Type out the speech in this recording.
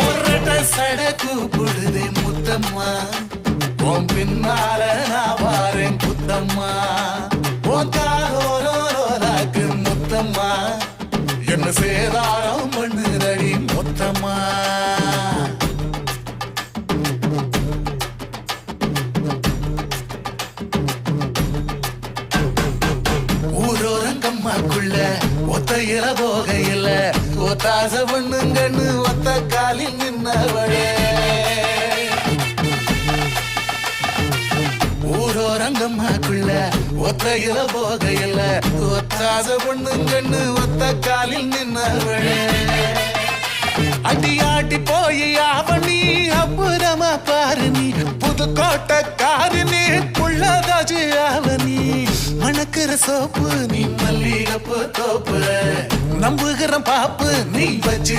ஒரு சட கூப்பிடுதே முத்தம்மா உன் பின்னால நான் வாரேன் புத்தம்மா உன் காலோராக்கு முத்தம்மா என்ன சேதாரம் பண்ணுதடி முத்தம்மா ஊரோரங்கம்மாக்குள்ள ஒத்தையில போகையில ஒத்தாச பண்ணுங்கன்னு ஒத்த காலில் நின்னவளே ஊரோரங்கம்மாக்குள்ள ஒத்தையில போகையில ஒத்தாச பண்ணுங்கன்னு ஒத்த காலில் நின்னவளே அடியாட்டி போய் அவனி அப்புறமா பாரு நீ புதுக்கோட்டக்காரு நீ புள்ளதாச்சு அவனி மணக்கிற சோப்பு நீ மல்லிகப்பு தோப்பு நம்புகிற பாப்பு நீ வச்சு